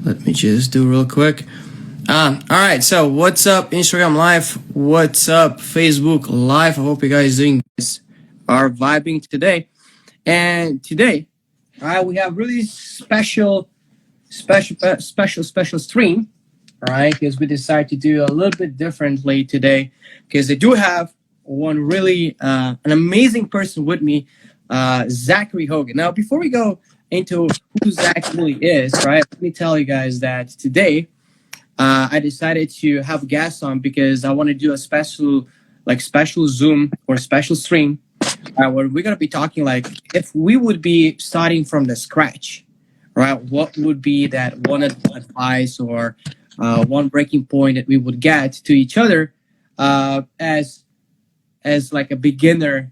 Let me just do real quick. All right, so what's up, Instagram Live? What's up, Facebook Live? I hope you guys are vibing today. And today, all right, we have really special stream, all right, because we decided to do a little bit differently today, because I do have one really an amazing person with me, Zachary Hogan. Now, before we go into who Zach really is, right, let me tell you guys that today I decided to have guests on because I want to do a special Zoom or special stream where we're gonna be talking like if we would be starting from the scratch, right? What would be that one advice or one breaking point that we would get to each other as like a beginner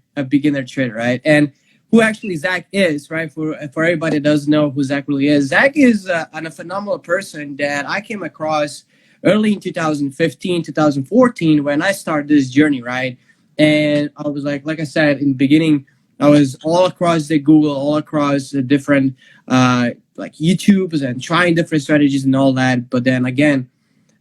trader, right? And who actually Zach is, right? For everybody that doesn't know who Zach really is, Zach is a phenomenal person that I came across early in 2015, 2014 when I started this journey, right? And I was like I said in the beginning, I was all across the Google, all across the different like YouTubes and trying different strategies and all that. But then again,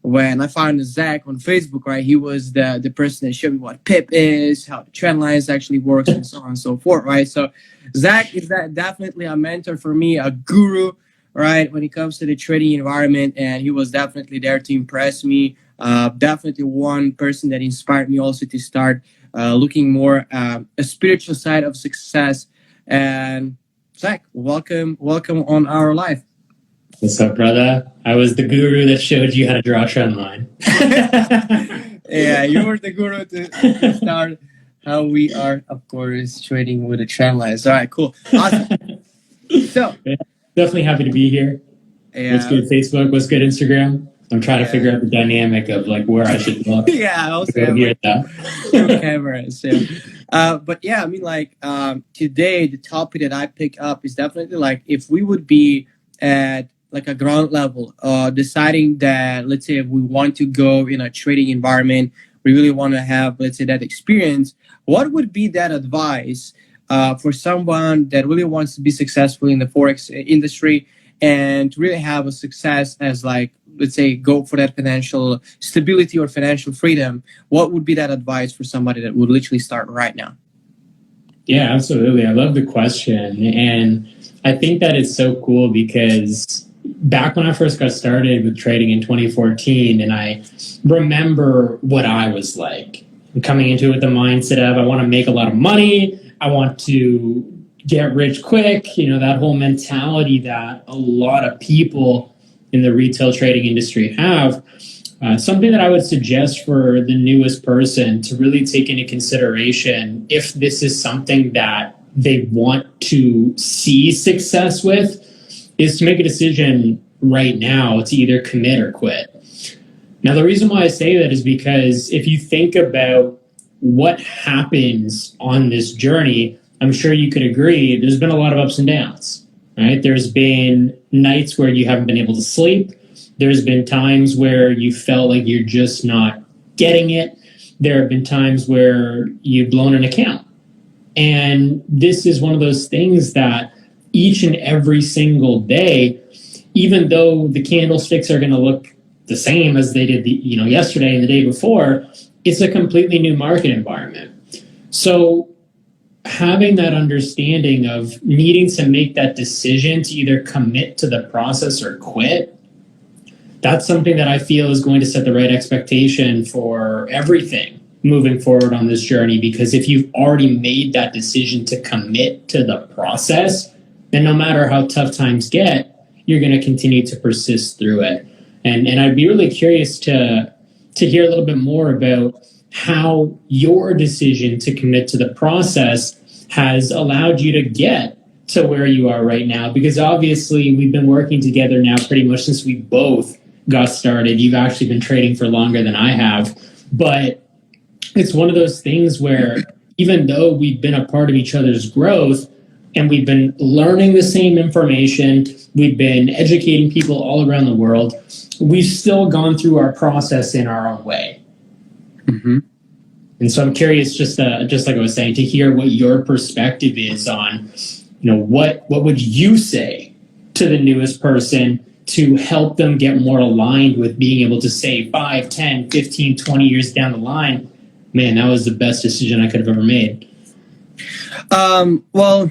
when I found Zach on Facebook, right, he was the person that showed me what PIP is, how the trend lines actually works, and so on and so forth, right? So Zach is definitely a mentor for me, a guru, right, when it comes to the trading environment, and he was definitely there to impress me. Definitely one person that inspired me also to start looking more a spiritual side of success. And Zach, welcome on our live. What's up, brother? I was the guru that showed you how to draw a trend line. Yeah, you were the guru to start how we are, of course, trading with the trend lines. All right, cool. Awesome. So, yeah, definitely happy to be here. Yeah. What's good, Facebook? What's good, Instagram? I'm trying to figure out the dynamic of like where I should look. Yeah, I also have like, two cameras. Yeah. But yeah, I mean, like today, the topic that I pick up is definitely like if we would be at like a ground level, deciding that, let's say, if we want to go in a trading environment, we really want to have, let's say, that experience. What would be that advice for someone that really wants to be successful in the Forex industry and really have a success as like, let's say, go for that financial stability or financial freedom? What would be that advice for somebody that would literally start right now? Yeah, absolutely. I love the question. And I think that it's so cool because back when I first got started with trading in 2014, and I remember what I was like coming into it with the mindset of I want to make a lot of money, I want to get rich quick, you know, that whole mentality that a lot of people in the retail trading industry have. Something that I would suggest for the newest person to really take into consideration if this is something that they want to see success with is to make a decision right now to either commit or quit. Now, the reason why I say that is because if you think about what happens on this journey, I'm sure you could agree there's been a lot of ups and downs, right? There's been nights where you haven't been able to sleep. There's been times where you felt like you're just not getting it. There have been times where you've blown an account. And this is one of those things that each and every single day, even though the candlesticks are going to look the same as they did yesterday and the day before, it's a completely new market environment. So having that understanding of needing to make that decision to either commit to the process or quit, that's something that I feel is going to set the right expectation for everything moving forward on this journey. Because if you've already made that decision to commit to the process, then no matter how tough times get, you're going to continue to persist through it. And I'd be really curious to hear a little bit more about how your decision to commit to the process has allowed you to get to where you are right now. Because obviously we've been working together now pretty much since we both got started. You've actually been trading for longer than I have. But it's one of those things where even though we've been a part of each other's growth and we've been learning the same information, we've been educating people all around the world, we've still gone through our process in our own way. Mm-hmm. And so I'm curious, just like I was saying, to hear what your perspective is on, what would you say to the newest person to help them get more aligned with being able to save 5, 10, 15, 20 years down the line, man, that was the best decision I could have ever made. Well,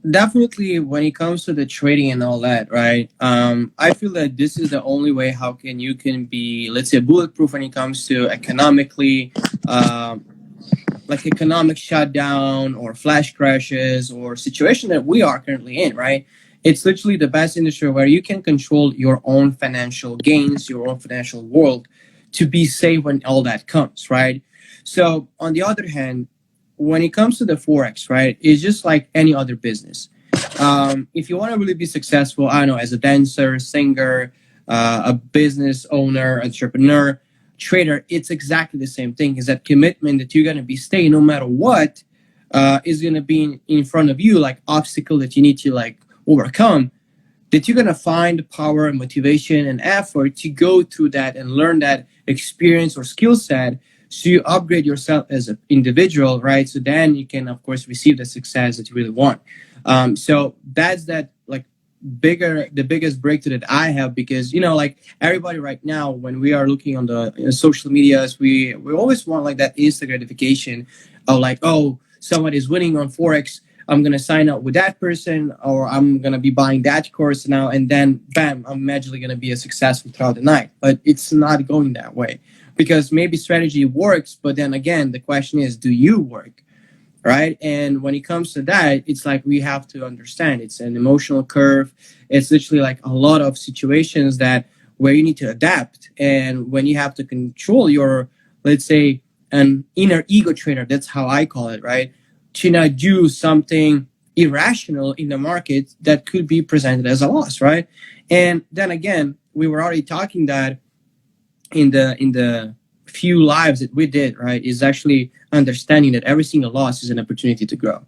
definitely when it comes to the trading and all that, right? I feel that this is the only way how you can be, let's say, bulletproof when it comes to economically, like economic shutdown or flash crashes or situation that we are currently in, right? It's literally the best industry where you can control your own financial gains, your own financial world to be safe when all that comes, right? So on the other hand, when it comes to the Forex, right, it's just like any other business. If you want to really be successful, I don't know, as a dancer, singer, a business owner, entrepreneur, trader, it's exactly the same thing. Is that commitment that you're going to be staying no matter what is going to be in front of you, like obstacle that you need to like overcome, that you're going to find power and motivation and effort to go through that and learn that experience or skill set, so you upgrade yourself as an individual, right? So then you can, of course, receive the success that you really want. So that's that, like, the biggest breakthrough that I have, because like everybody right now, when we are looking on the social medias, we always want like that instant gratification of like, oh, someone is winning on Forex, I'm gonna sign up with that person, or I'm gonna be buying that course now, and then bam, I'm magically gonna be a successful throughout the night. But it's not going that way, because maybe strategy works, but then again, the question is, do you work? Right? And when it comes to that, it's like we have to understand it's an emotional curve. It's literally like a lot of situations that where you need to adapt, and when you have to control your, let's say, an inner ego trainer, that's how I call it, right? To not do something irrational in the market that could be presented as a loss, right? And then again, we were already talking that in the few lives that we did, right, is actually understanding that every single loss is an opportunity to grow,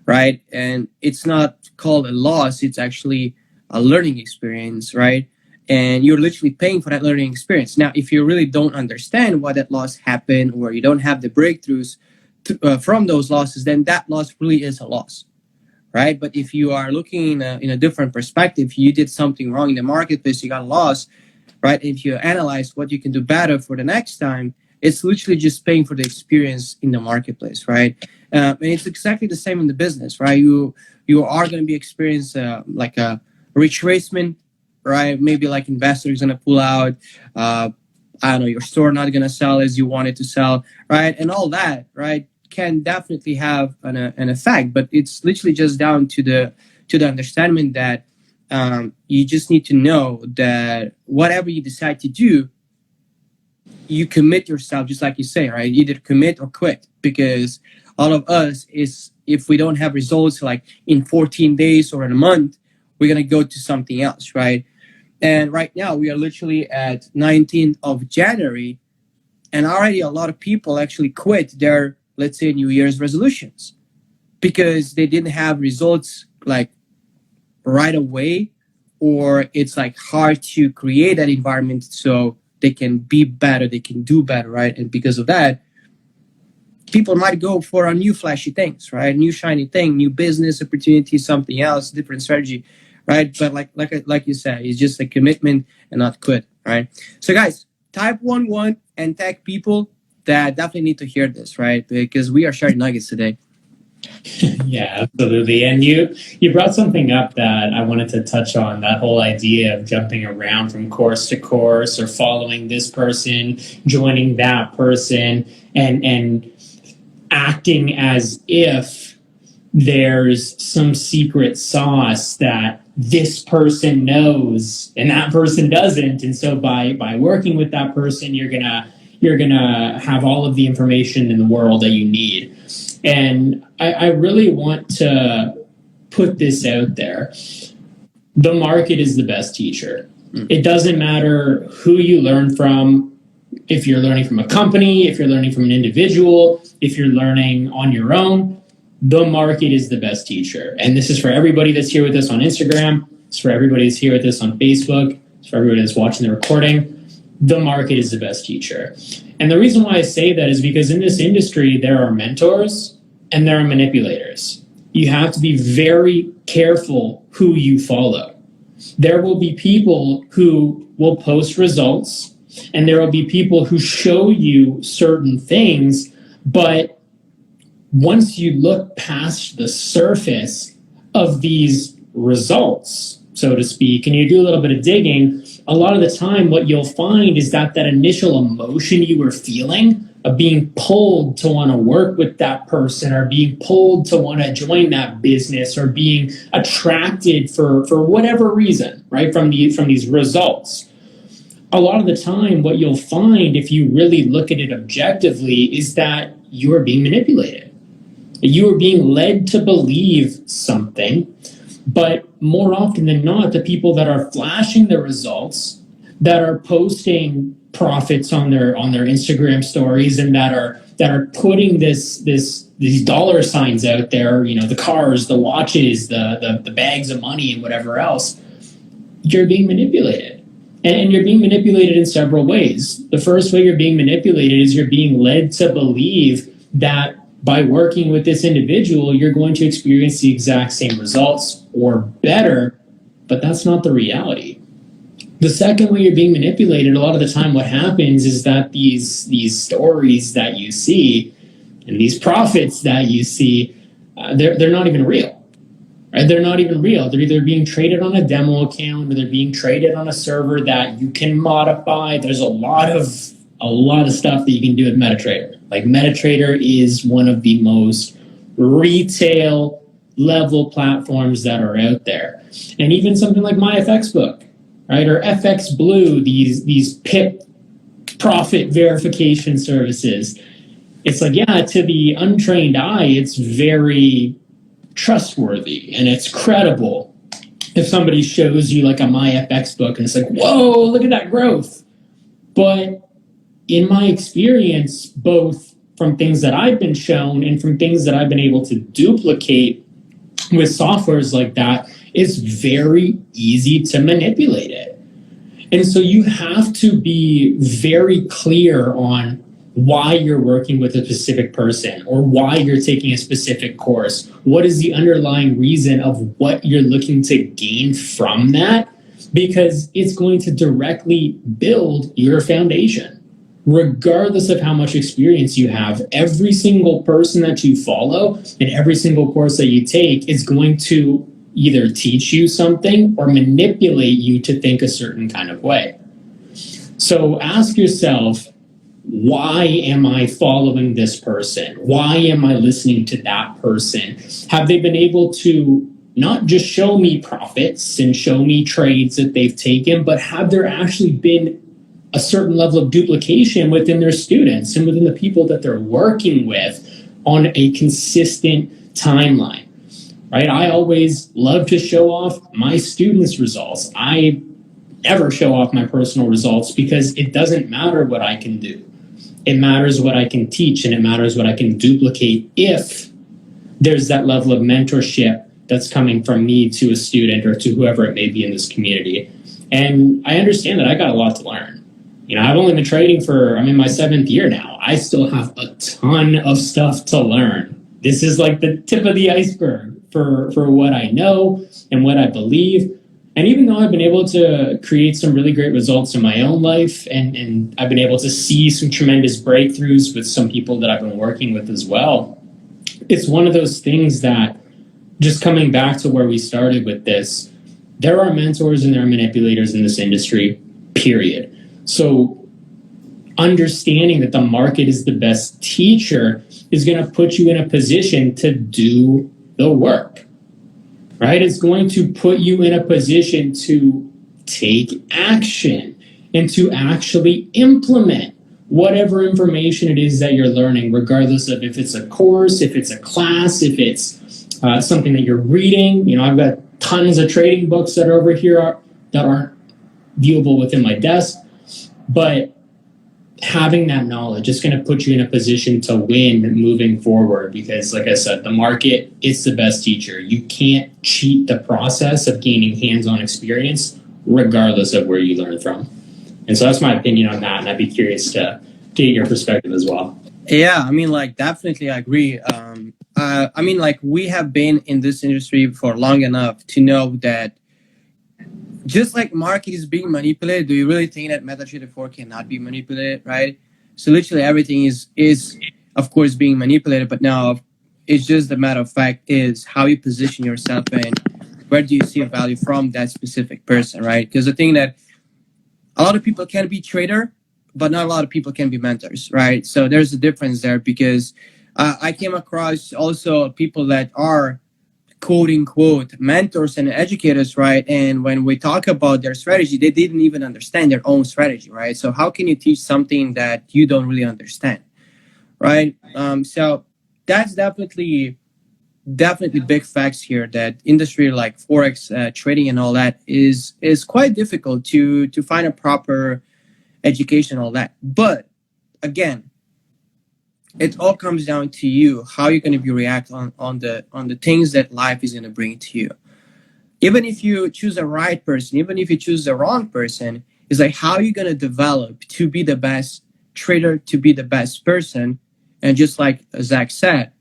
right? And it's not called a loss, it's actually a learning experience, right? And you're literally paying for that learning experience. Now, if you really don't understand why that loss happened, or you don't have the breakthroughs from those losses, then that loss really is a loss, right? But if you are looking in a different perspective, you did something wrong in the marketplace, you got lost, right? If you analyze what you can do better for the next time, it's literally just paying for the experience in the marketplace, right? And it's exactly the same in the business, right? You are going to be experiencing like a retracement, right? Maybe like investors going to pull out. I don't know, your store not going to sell as you want it to sell, right? And all that, right, can definitely have an effect. But it's literally just down to the understanding that you just need to know that whatever you decide to do, you commit yourself, just like you say, right? Either commit or quit, because all of us is, if we don't have results like in 14 days or in a month, we're going to go to something else, right? And right now we are literally at 19th of January, and already a lot of people actually quit their, let's say, New Year's resolutions because they didn't have results like right away, or it's like hard to create that environment so they can be better, they can do better, right? And because of that, people might go for a new flashy things, right? New shiny thing, new business opportunity, something else, different strategy, right? But like you said, it's just a commitment and not quit, right? So guys, type 1 and tag people that definitely need to hear this, right? Because we are sharing nuggets today. Yeah, absolutely. And you brought something up that I wanted to touch on, that whole idea of jumping around from course to course, or following this person, joining that person, and acting as if there's some secret sauce that this person knows and that person doesn't. And so by working with that person, you're gonna have all of the information in the world that you need. And I really want to put this out there. The market is the best teacher. It doesn't matter who you learn from. If you're learning from a company, if you're learning from an individual, if you're learning on your own, the market is the best teacher. And this is for everybody that's here with us on Instagram. It's for everybody that's here with us on Facebook. It's for everybody that's watching the recording. The market is the best teacher. And the reason why I say that is because in this industry, there are mentors and there are manipulators. You have to be very careful who you follow. There will be people who will post results, and there will be people who show you certain things, but once you look past the surface of these results, so to speak, and you do a little bit of digging, a lot of the time what you'll find is that that initial emotion you were feeling of being pulled to want to work with that person, or being pulled to want to join that business, or being attracted for whatever reason, right, from these results. A lot of the time what you'll find, if you really look at it objectively, is that you are being manipulated. You are being led to believe something, but more often than not, the people that are flashing the results, that are posting profits on their Instagram stories, and that are putting these dollar signs out there, the cars, the watches, the bags of money, and whatever else, you're being manipulated. And you're being manipulated in several ways. The first way you're being manipulated is you're being led to believe that by working with this individual, you're going to experience the exact same results or better, but that's not the reality. The second way you're being manipulated, a lot of the time what happens is that these stories that you see and these profits that you see, they're not even real. Right? They're not even real. They're either being traded on a demo account, or they're being traded on a server that you can modify. There's a lot of stuff that you can do with MetaTrader. Like, MetaTrader is one of the most retail level platforms that are out there. And even something like MyFXBook, right, or FX Blue, these PIP profit verification services. It's like, yeah, to the untrained eye, it's very trustworthy and it's credible. If somebody shows you like a MyFXBook and it's like, whoa, look at that growth. But in my experience, both from things that I've been shown and from things that I've been able to duplicate with softwares like that, it's very easy to manipulate it. And so you have to be very clear on why you're working with a specific person, or why you're taking a specific course. What is the underlying reason of what you're looking to gain from that? Because it's going to directly build your foundation. Regardless of how much experience you have, every single person that you follow and every single course that you take is going to either teach you something or manipulate you to think a certain kind of way. So ask yourself, why am I following this person? Why am I listening to that person? Have they been able to not just show me profits and show me trades that they've taken, but have there actually been a certain level of duplication within their students and within the people that they're working with on a consistent timeline, right? I always love to show off my students' results. I never show off my personal results, because it doesn't matter what I can do. It matters what I can teach, and it matters what I can duplicate if there's that level of mentorship that's coming from me to a student or to whoever it may be in this community. And I understand that I got a lot to learn. I've only been trading I'm in my 7th year now. I still have a ton of stuff to learn. This is like the tip of the iceberg for what I know and what I believe. And even though I've been able to create some really great results in my own life, and I've been able to see some tremendous breakthroughs with some people that I've been working with as well, it's one of those things that, just coming back to where we started with this, there are mentors and there are manipulators in this industry, period. So understanding that the market is the best teacher is going to put you in a position to do the work, right? It's going to put you in a position to take action and to actually implement whatever information it is that you're learning, regardless of if it's a course, if it's a class, if it's something that you're reading. I've got tons of trading books that are over here that aren't viewable within my desk, but having that knowledge is going to put you in a position to win moving forward, because, like I said, the market is the best teacher. You can't cheat the process of gaining hands-on experience regardless of where you learn from. And so that's my opinion on that, and I'd be curious to get your perspective as well. Yeah, definitely I agree. We have been in this industry for long enough to know that just like market is being manipulated, do you really think that MetaTrader 4 cannot be manipulated, right? So literally everything is of course being manipulated, but now it's just the matter of fact is how you position yourself and where do you see a value from that specific person, right? Because the thing that a lot of people can be trader, but not a lot of people can be mentors, right? So there's a difference there because I came across also people that are quote unquote mentors and educators, right? And when we talk about their strategy, they didn't even understand their own strategy, right? So how can you teach something that you don't really understand, right? So that's definitely big facts here that industry like Forex trading and all that is quite difficult to find a proper education, all that. But again, it all comes down to you, how you're going to be react on the things that life is going to bring to you. Even if you choose a right person, even if you choose the wrong person, it's like how you're going to develop to be the best trader, to be the best person. And just like Zach said,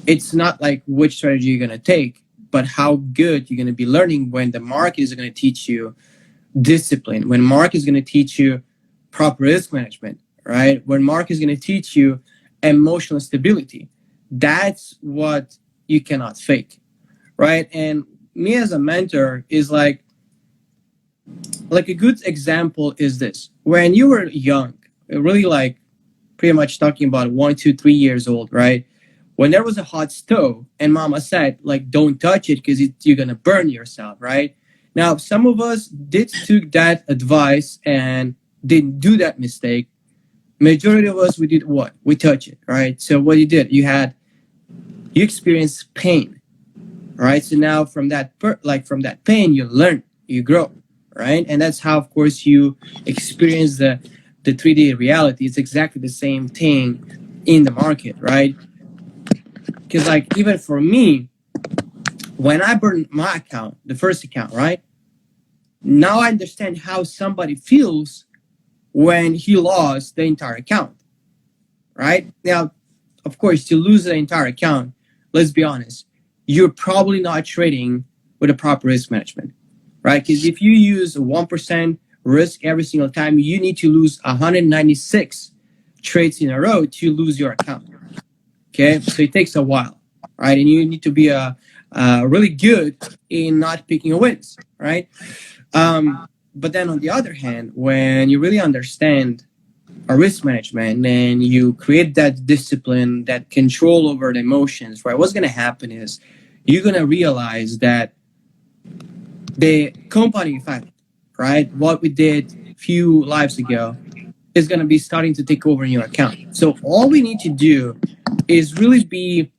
it's not like which strategy you're going to take, but how good you're going to be learning when the market is going to teach you discipline, when market is going to teach you proper risk management, right? When market is going to teach you emotional stability. That's what you cannot fake, right? And me as a mentor is like a good example is this. When you were young, really like pretty much talking about 1, 2, 3 years old, right? When there was a hot stove and mama said, like, don't touch it because you're going to burn yourself, right? Now, some of us did took that advice and didn't do that mistake. Majority of us, we did what? We touch it, right? So what you did, you experienced pain, right? So now from that, from that pain, you learn, you grow, right? And that's how, of course, you experience the 3D reality. It's exactly the same thing in the market, right? Because like even for me, when I burned my account, the first account, right? Now I understand how somebody feels when he lost the entire account, right? Now, of course, to lose the entire account, let's be honest, you're probably not trading with a proper risk management, right? Because if you use 1% risk every single time, you need to lose 196 trades in a row to lose your account. Okay, so it takes a while, right? And you need to be really good in not picking wins, right? But then on the other hand, when you really understand a risk management and you create that discipline, that control over the emotions, right? What's going to happen is you're going to realize that the compounding effect, right? What we did a few lives ago is going to be starting to take over in your account. So all we need to do is really be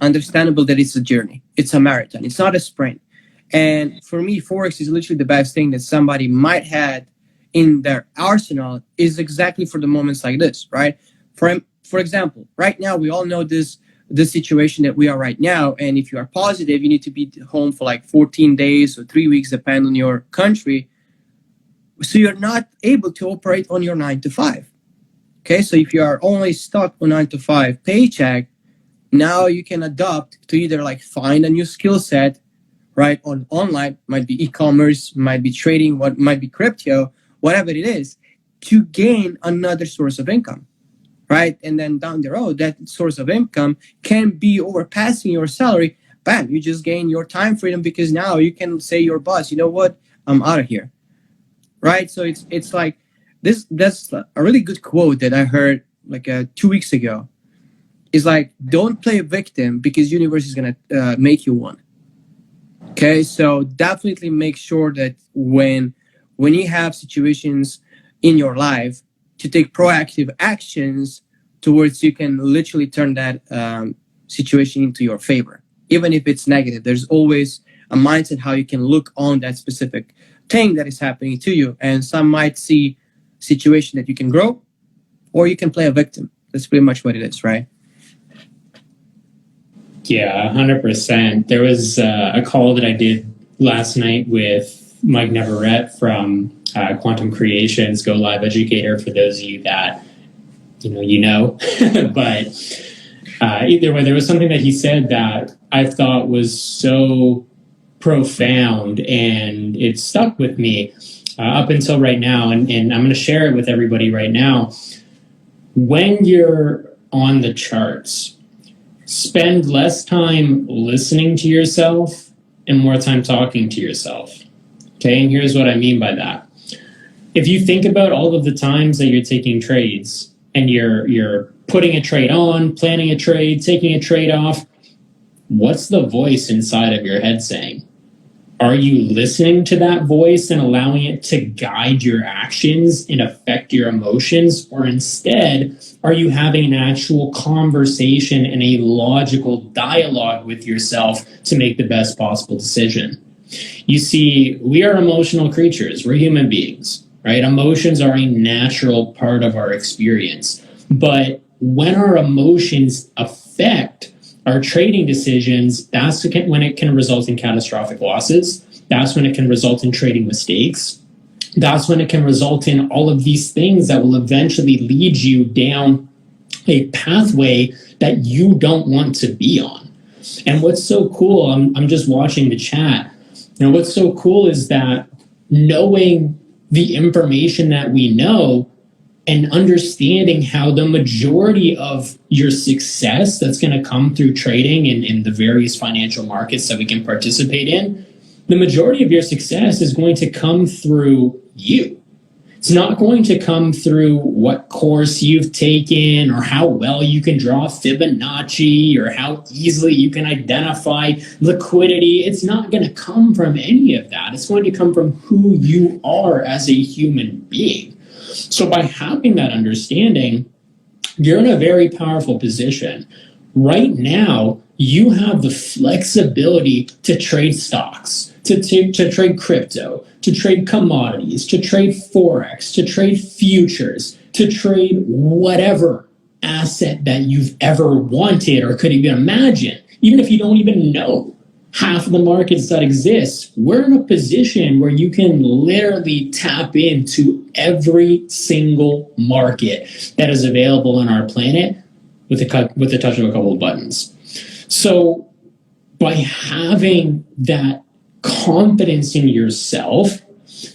understandable that it's a journey. It's a marathon. It's not a sprint. And for me, Forex is literally the best thing that somebody might have in their arsenal is exactly for the moments like this, right? For example, right now, we all know this situation that we are right now. And if you are positive, you need to be home for like 14 days or 3 weeks, depending on your country. So you're not able to operate on your 9 to 5. Okay, so if you are only stuck on 9 to 5 paycheck, now you can adopt to either like find a new skill set, right? On online, might be e-commerce, might be trading, what might be crypto, whatever it is, to gain another source of income, right? And then down the road, that source of income can be overpassing your salary. Bam, you just gain your time freedom because now you can say your boss, you know what, I'm out of here, right? So it's like this. That's a really good quote that I heard like 2 weeks ago. Is like, don't play a victim because universe is gonna make you one. Okay, so definitely make sure that when you have situations in your life, to take proactive actions towards you can literally turn that situation into your favor, even if it's negative. There's always a mindset how you can look on that specific thing that is happening to you, and some might see situation that you can grow, or you can play a victim. That's pretty much what it is, right? Yeah, 100%. There was a call that I did last night with Mike Neverett from Quantum Creations, Go Live Educator, for those of you that but either way, there was something that he said that I thought was so profound, and it stuck with me up until right now. And I'm going to share it with everybody right now. When you're on the charts, spend less time listening to yourself and more time talking to yourself. Okay, and here's what I mean by that. If you think about all of the times that you're taking trades and you're putting a trade on, planning a trade, taking a trade off, what's the voice inside of your head saying? Are you listening to that voice and allowing it to guide your actions and affect your emotions? Or instead, are you having an actual conversation and a logical dialogue with yourself to make the best possible decision? You see, we are emotional creatures. We're human beings, right? Emotions are a natural part of our experience. But when our emotions affect our trading decisions, that's when it can result in catastrophic losses. That's when it can result in trading mistakes. That's when it can result in all of these things that will eventually lead you down a pathway that you don't want to be on. And what's so cool, I'm just watching the chat. What's so cool is that knowing the information that we know and understanding how the majority of your success that's going to come through trading in the various financial markets that we can participate in, the majority of your success is going to come through you. It's not going to come through what course you've taken or how well you can draw Fibonacci or how easily you can identify liquidity. It's not going to come from any of that. It's going to come from who you are as a human being. So by having that understanding, you're in a very powerful position. Right now, you have the flexibility to trade stocks, to trade crypto, to trade commodities, to trade Forex, to trade futures, to trade whatever asset that you've ever wanted or could even imagine, even if you don't even know half of the markets that exist. We're in a position where you can literally tap into every single market that is available on our planet with the touch of a couple of buttons. So by having that confidence in yourself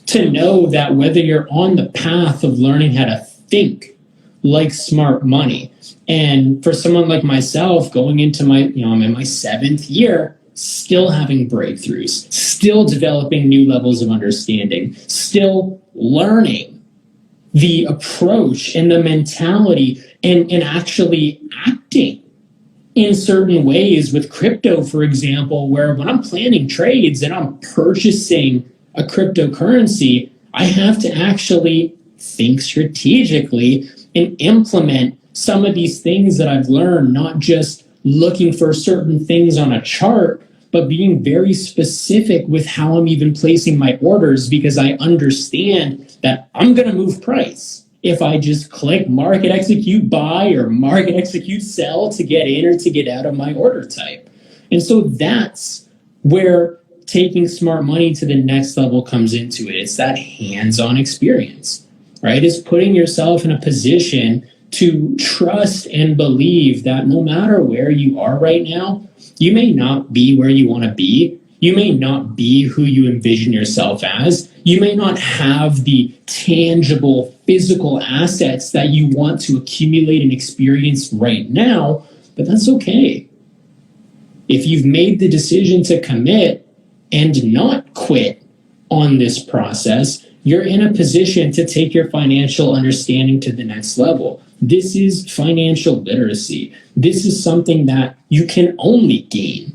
to know that whether you're on the path of learning how to think like smart money, and for someone like myself going into I'm in my 7th year, still having breakthroughs, still developing new levels of understanding, still learning the approach and the mentality and actually acting in certain ways with crypto, for example, where when I'm planning trades and I'm purchasing a cryptocurrency, I have to actually think strategically and implement some of these things that I've learned, not just looking for certain things on a chart, but being very specific with how I'm even placing my orders, because I understand that I'm going to move price if I just click market execute buy or market execute sell to get in or to get out of my order type. And so that's where taking smart money to the next level comes into it. It's that hands-on experience, right? It's putting yourself in a position to trust and believe that no matter where you are right now, you may not be where you want to be. You may not be who you envision yourself as. You may not have the tangible physical assets that you want to accumulate and experience right now, but that's okay. If you've made the decision to commit and not quit on this process, you're in a position to take your financial understanding to the next level. This is financial literacy. This is something that you can only gain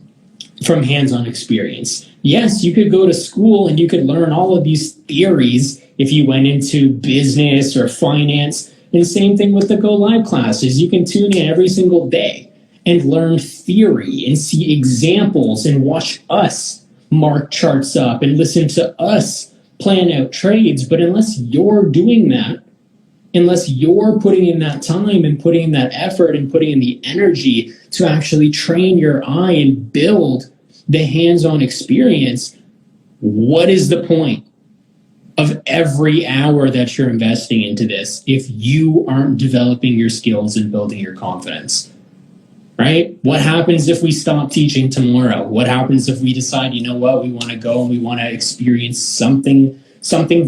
from hands-on experience. Yes, you could go to school and you could learn all of these theories if you went into business or finance. And same thing with the Go Live classes. You can tune in every single day and learn theory and see examples and watch us mark charts up and listen to us plan out trades. But unless you're doing that, unless you're putting in that time and putting in that effort and putting in the energy to actually train your eye and build the hands-on experience, what is the point of every hour that you're investing into this if you aren't developing your skills and building your confidence? right? What happens if we stop teaching tomorrow? What happens if we decide, you know what, we want to go and we want to experience something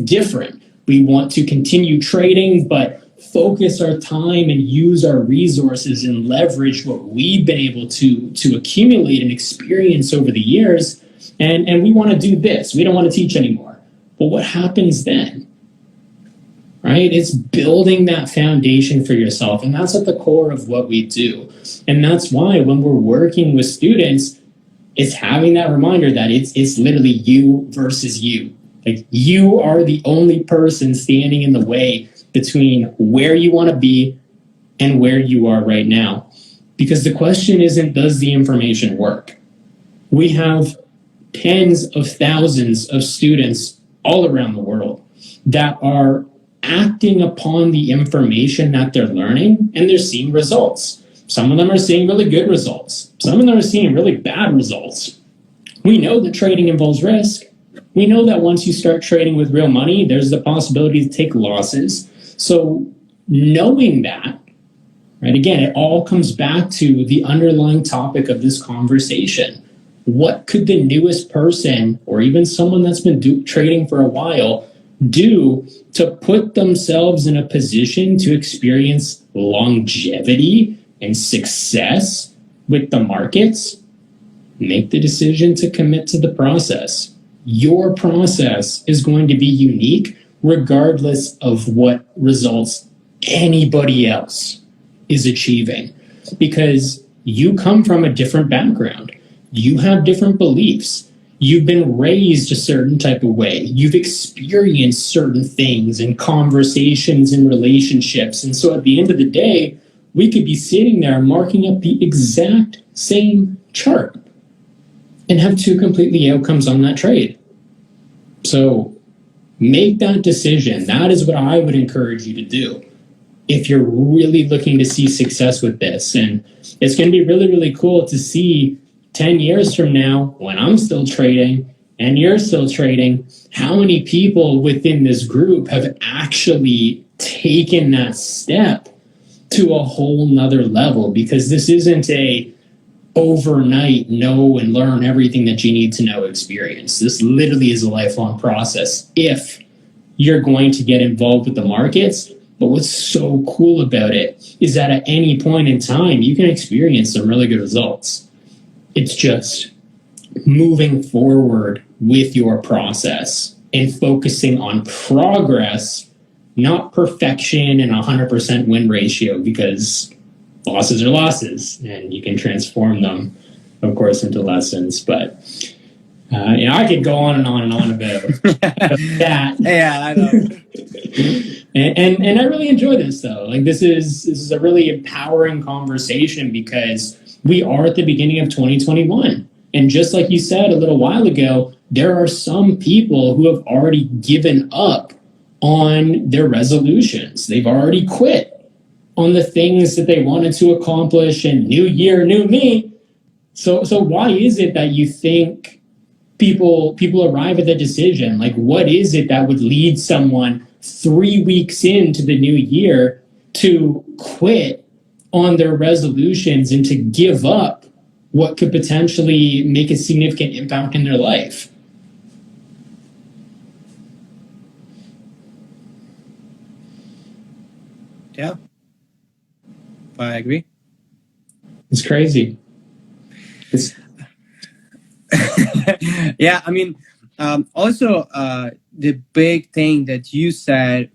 different? We want to continue trading, but focus our time and use our resources and leverage what we've been able to accumulate and experience over the years. And we want to do this. We don't want to teach anymore. But what happens then? Right? It's building that foundation for yourself. And that's at the core of what we do. And that's why when we're working with students, it's having that reminder that it's literally you versus you. Like, you are the only person standing in the way between where you want to be and where you are right now. Because the question isn't, does the information work? We have tens of thousands of students all around the world that are acting upon the information that they're learning, and they're seeing results. Some of them are seeing really good results. Some of them are seeing really bad results. We know that trading involves risk. We know that once you start trading with real money, there's the possibility to take losses. So knowing that, right, again, it all comes back to the underlying topic of this conversation. What could the newest person, or even someone that's been trading for a while, do to put themselves in a position to experience longevity and success with the markets? Make the decision to commit to the process. Your process is going to be unique regardless of what results anybody else is achieving, because you come from a different background. You have different beliefs. You've been raised a certain type of way. You've experienced certain things and conversations and relationships. And so at the end of the day, we could be sitting there marking up the exact same chart and have two completely outcomes on that trade. So make that decision. That is what I would encourage you to do if you're really looking to see success with this. And it's going to be really, really cool to see 10 years from now, when I'm still trading and you're still trading, how many people within this group have actually taken that step to a whole nother level. Because this isn't a overnight know and learn everything that you need to know experience. This literally is a lifelong process if you're going to get involved with the markets. But what's so cool about it is that at any point in time, you can experience some really good results. It's just moving forward with your process and focusing on progress, not perfection and 100% win ratio, because losses are losses and you can transform them, of course, into lessons. But I could go on and on and on about that. Yeah, I know. and I really enjoy this, though. Like, this is a really empowering conversation, because we are at the beginning of 2021. And just like you said a little while ago, there are some people who have already given up on their resolutions. They've already quit on the things that they wanted to accomplish, and new year, new me. So why is it that you think people arrive at the decision? Like, what is it that would lead someone 3 weeks into the new year to quit on their resolutions and to give up what could potentially make a significant impact in their life? Yeah, I agree. It's crazy. Yeah, I mean, also the big thing that you said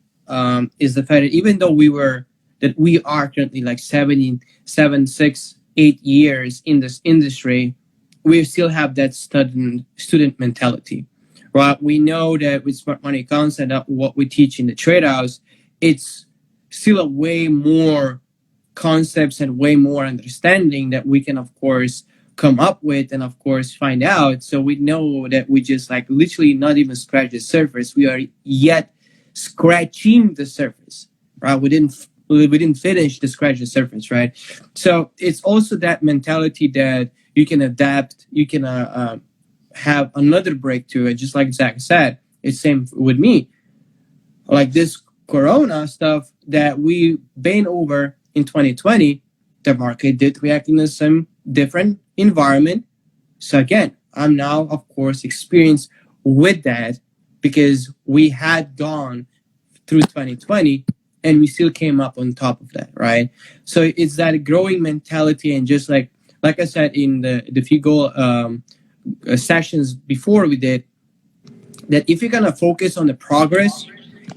is the fact that even though we are currently like 7, 6, 8 years in this industry, we still have that student mentality, right? We know that with smart money concept, what we teach in the trade house, it's still a way more concepts and way more understanding that we can, of course, come up with and, of course, find out. So we know that we just like literally not even scratch the surface. We are yet scratching the surface, right? We didn't finish to scratch the surface, right? So it's also that mentality that you can adapt. You can have another breakthrough. Just like Zach said, it's same with me. Like this Corona stuff that we been over in 2020, the market did react in some different environment. So again, I'm now, of course, experienced with that because we had gone through 2020 and we still came up on top of that, right? So it's that growing mentality, and just like I said in the few goal sessions before we did, that if you're gonna focus on the progress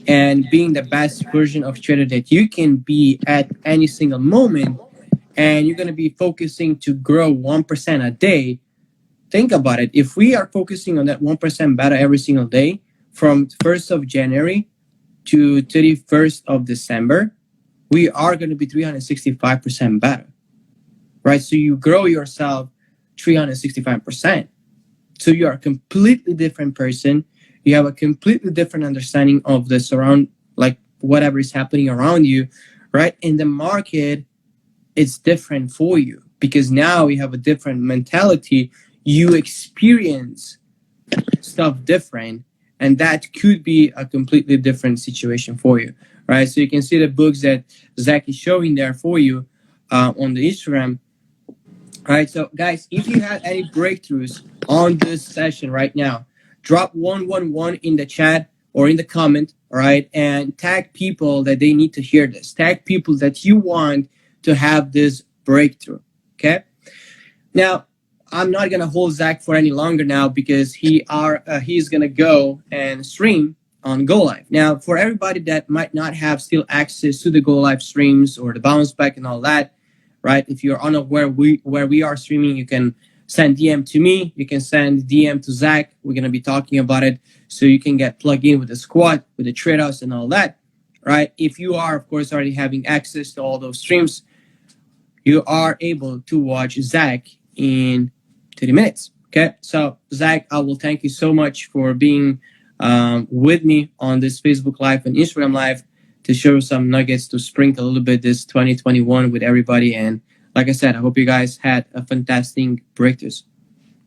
and being the best version of trader that you can be at any single moment, and you're gonna be focusing to grow 1% a day, think about it. If we are focusing on that 1% better every single day from 1st of January to 31st of December, we are going to be 365% better, right? So you grow yourself 365%. So you are a completely different person. You have a completely different understanding of the surround, like whatever is happening around you, right? In the market, it's different for you because now you have a different mentality. You experience stuff different, and that could be a completely different situation for you, right? So you can see the books that Zach is showing there for you on the Instagram. All right, so guys, if you had any breakthroughs on this session right now, drop 111 in the chat or in the comment, all right, and tag people that they need to hear this. Tag people that you want to have this breakthrough, okay? Now, I'm not gonna hold Zach for any longer now because he's gonna go and stream on Go Live. Now, for everybody that might not have still access to the Go Live streams or the bounce back and all that, right? If you're unaware where we are streaming, you can send DM to me. You can send DM to Zach. We're gonna be talking about it, so you can get plugged in with the squad, with the trade house, and all that, right? If you are, of course, already having access to all those streams, you are able to watch Zach in 30 minutes. Okay, so Zach, I will thank you so much for being with me on this Facebook Live and Instagram Live to show some nuggets to sprinkle a little bit this 2021 with everybody. And like I said, I hope you guys had a fantastic breakthroughs.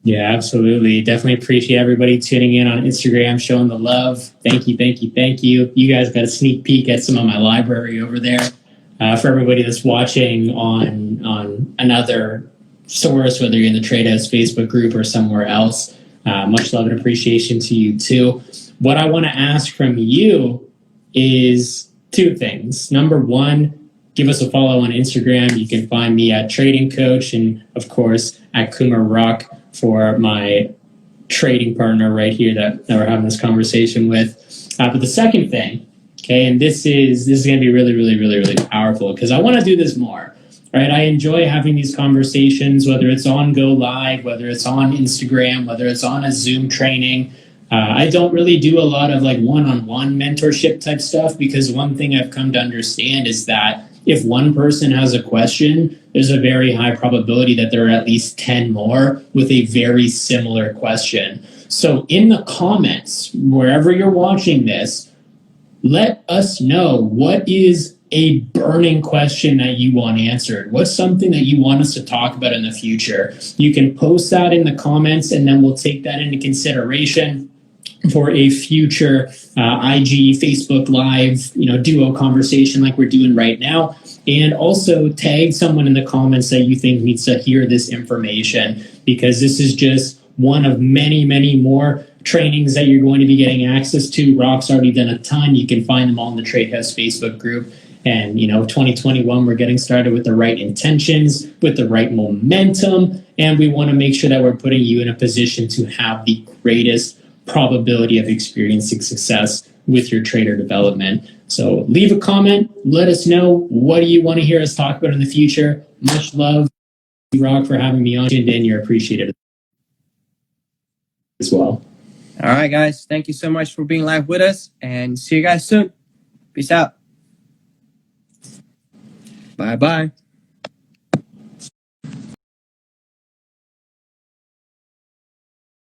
Yeah, absolutely. Definitely appreciate everybody tuning in on Instagram, showing the love. Thank you, thank you, thank you. You guys got a sneak peek at some of my library over there. For everybody that's watching on another source, whether you're in the Trade House Facebook group or somewhere else, much love and appreciation to you too. What I want to ask from you is two things. Number one, give us a follow on Instagram. You can find me at Trading Coach, and of course at Kumer Rock for my trading partner right here that we're having this conversation with. But the second thing, okay, and this is going to be really, really, really, really powerful because I want to do this more. Right, I enjoy having these conversations, whether it's on Go Live, whether it's on Instagram, whether it's on a Zoom training. I don't really do a lot of like one-on-one mentorship type stuff because one thing I've come to understand is that if one person has a question, there's a very high probability that there are at least 10 more with a very similar question. So in the comments, wherever you're watching this, let us know what is a burning question that you want answered. What's something that you want us to talk about in the future? You can post that in the comments and then we'll take that into consideration for a future IG, Facebook Live, duo conversation like we're doing right now. And also tag someone in the comments that you think needs to hear this information, because this is just one of many, many more trainings that you're going to be getting access to. Rock's already done a ton. You can find them all in the Trade House Facebook group. And, 2021, we're getting started with the right intentions, with the right momentum. And we want to make sure that we're putting you in a position to have the greatest probability of experiencing success with your trader development. So leave a comment. Let us know, what do you want to hear us talk about in the future? Much love, Rock, for having me on. And you're appreciated as well. All right, guys. Thank you so much for being live with us, and see you guys soon. Peace out. Bye-bye.